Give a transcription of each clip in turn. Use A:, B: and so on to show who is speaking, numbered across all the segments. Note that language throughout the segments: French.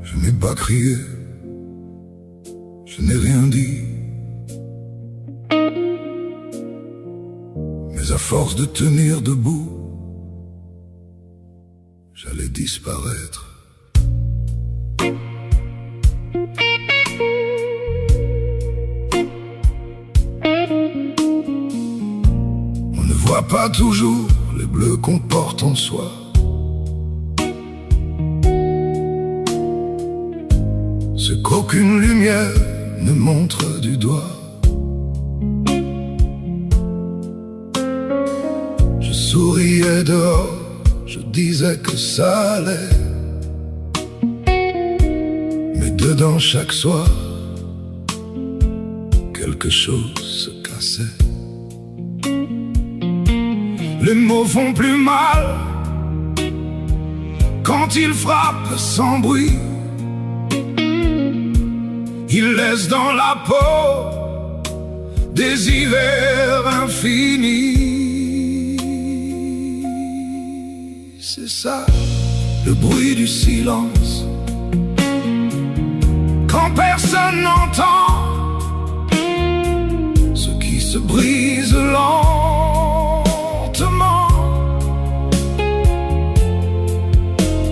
A: Je n'ai pas crié, je n'ai rien dit, mais à force de tenir debout, j'allais disparaître. On ne voit pas toujours les bleus qu'on porte en soi. Ce qu'aucune lumière ne montre du doigt. Je souriais dehors, je disais que ça allait, mais dedans chaque soir, quelque chose se cassait. Les mots font plus mal quand ils frappent sans bruit. Ils laissent dans la peau des hivers infinis. C'est ça, le bruit du silence. Quand personne n'entend ce qui se brise lentement.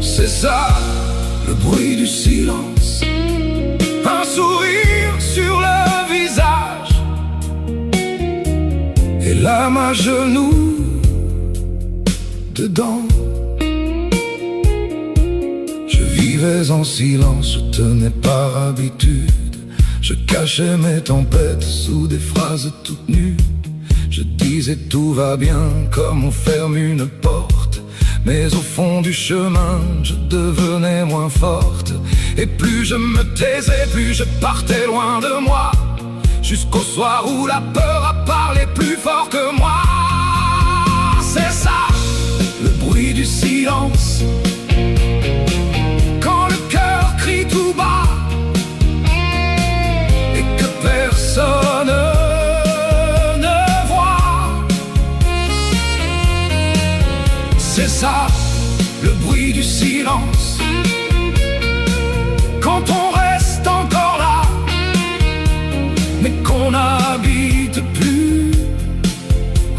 A: C'est ça, le bruit du silence. Un sourire sur le visage et l'âme à genoux dedans. Je vivais en silence, je tenais par habitude. Je cachais mes tempêtes sous des phrases toutes nues. Je disais tout va bien comme on ferme une porte. Mais au fond du chemin, je devenais moins forte. Et plus je me taisais, plus je partais loin de moi. Jusqu'au soir où la peur a parlé plus fort que moi. C'est ça, le bruit du silence. Quand le cœur crie tout bas et que personne ne voit. C'est ça, le bruit du silence. Quand on reste encore là, mais qu'on n'habite plus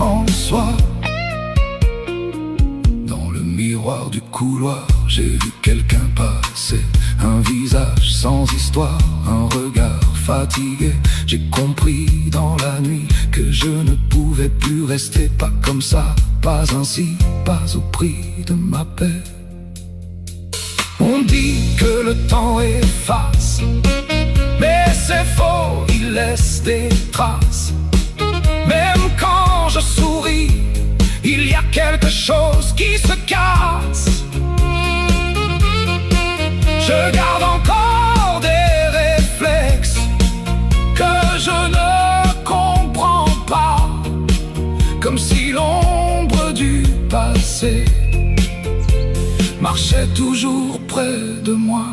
A: en soi. Dans le miroir du couloir, j'ai vu quelqu'un passer. Un visage sans histoire, un regard fatigué. J'ai compris dans la nuit que je ne pouvais plus rester. Pas comme ça, pas ainsi, pas au prix de ma paix. On dit que le temps efface, mais c'est faux, il laisse des traces. Même quand je souris, il y a quelque chose qui se casse. Je garde encore des réflexes que je ne comprends pas. Comme si l'ombre du passé marchait toujours près de moi.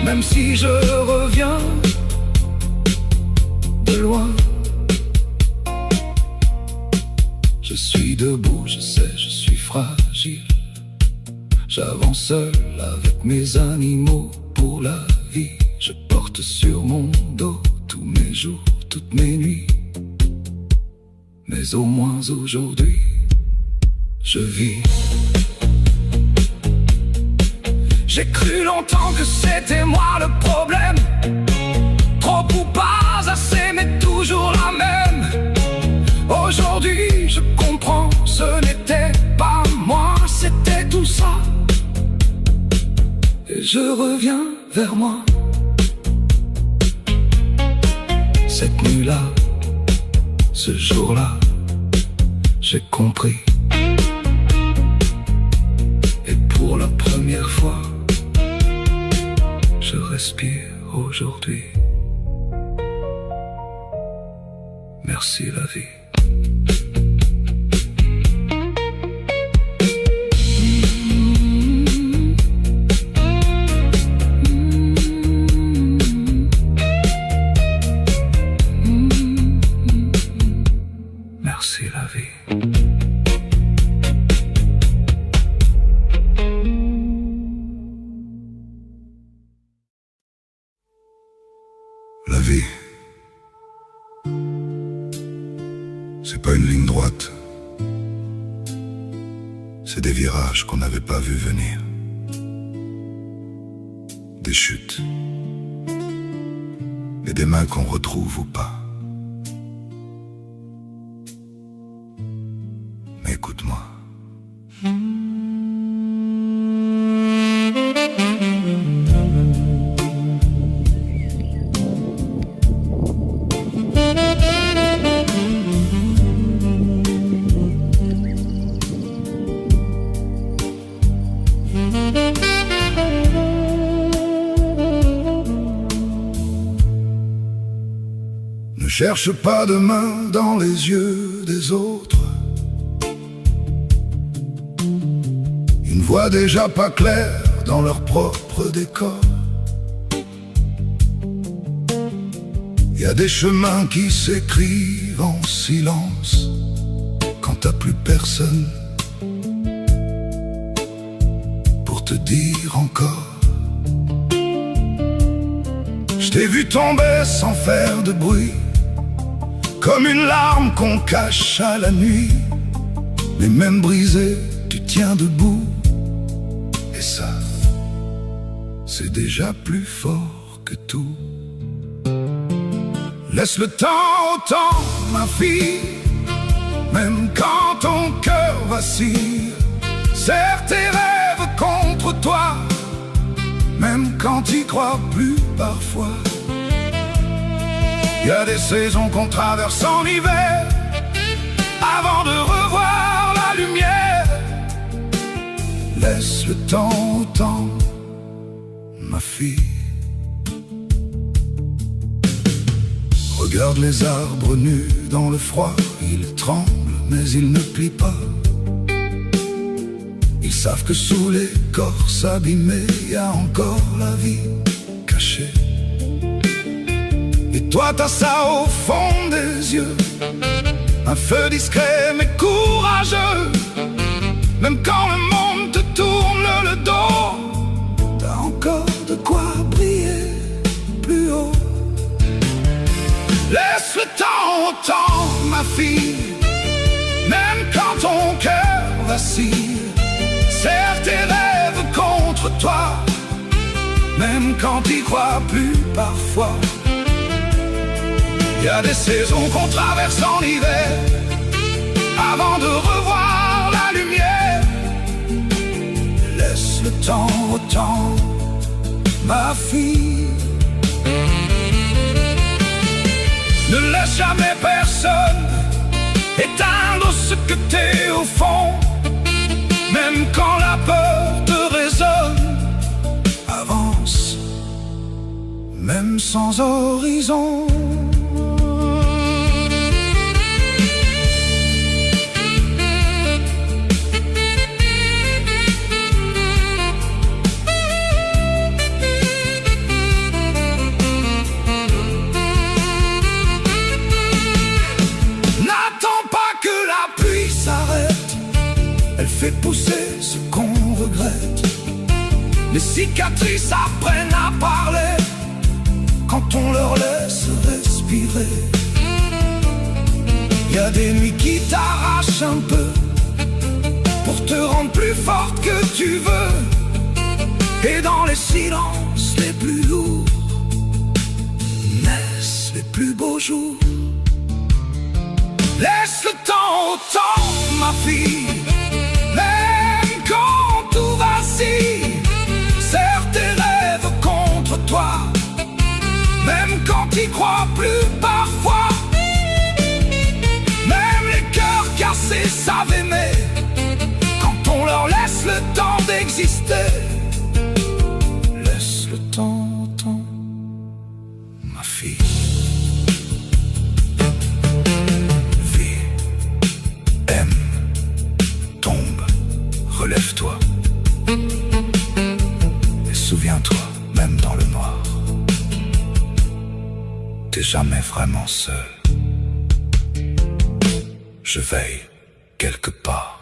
A: Même si je reviens de loin, je suis debout, je sais, je suis fragile. J'avance seul avec mes animaux pour la vie. Je porte sur mon dos tous mes jours, toutes mes nuits. Mais au moins aujourd'hui, je vis. J'ai cru longtemps que c'était moi le problème. trop ou pas assez, mais toujours la même. Aujourd'hui je comprends, ce n'était pas moi, c'était tout ça. Et je reviens vers moi. Cette nuit-là, ce jour-là, j'ai compris. Et pour la première fois, je respire aujourd'hui. Merci la vie. Merci la vie.
B: La vie, c'est pas une ligne droite. C'est des virages qu'on n'avait pas vu venir. Des chutes. Et des mains qu'on retrouve ou pas. Mais écoute-moi. Ne cherche pas demain dans les yeux des autres. Ils ne voient déjà pas clair dans leur propre décor. Il y a des chemins qui s'écrivent en silence quand t'as plus personne pour te dire encore. Je t'ai vu tomber sans faire de bruit, comme une larme qu'on cache à la nuit. Mais même brisé, tu tiens debout. Et ça, c'est déjà plus fort que tout. Laisse le temps au temps, ma fille. Même quand ton cœur vacille, serre tes rêves contre toi. Même quand t'y crois plus parfois. Il y a des saisons qu'on traverse en hiver avant de revoir la lumière. Laisse le temps au temps, ma fille. Regarde les arbres nus dans le froid. Ils tremblent mais ils ne plient pas. Ils savent que sous l'écorce abîmée, il y a encore la vie cachée. Et toi t'as ça au fond des yeux, un feu discret mais courageux. Même quand le monde te tourne le dos, t'as encore de quoi briller plus haut. Laisse le temps au temps, ma fille. Même quand ton cœur vacille, serre tes rêves contre toi. Même quand t'y crois plus parfois. Il y a des saisons qu'on traverse en hiver avant de revoir la lumière. Laisse le temps au temps, ma fille. Ne laisse jamais personne éteindre ce que t'es au fond. Même quand la peur te résonne, avance, même sans horizon. Elle fait pousser ce qu'on regrette. Les cicatrices apprennent à parler quand on leur laisse respirer. Il y a des nuits qui t'arrachent un peu pour te rendre plus forte que tu veux. Et dans les silences les plus lourds, naît ma fille. Même quand tout vacille, serre tes rêves contre toi. Même quand t'y crois plus parfois. Même les cœurs cassés savent aimer quand on leur laisse le temps d'exister. Laisse le temps au temps, ma fille. Vis, aime, tombe, relève-toi. Et souviens-toi, même dans le noir, t'es jamais vraiment seul. Je veille quelque part.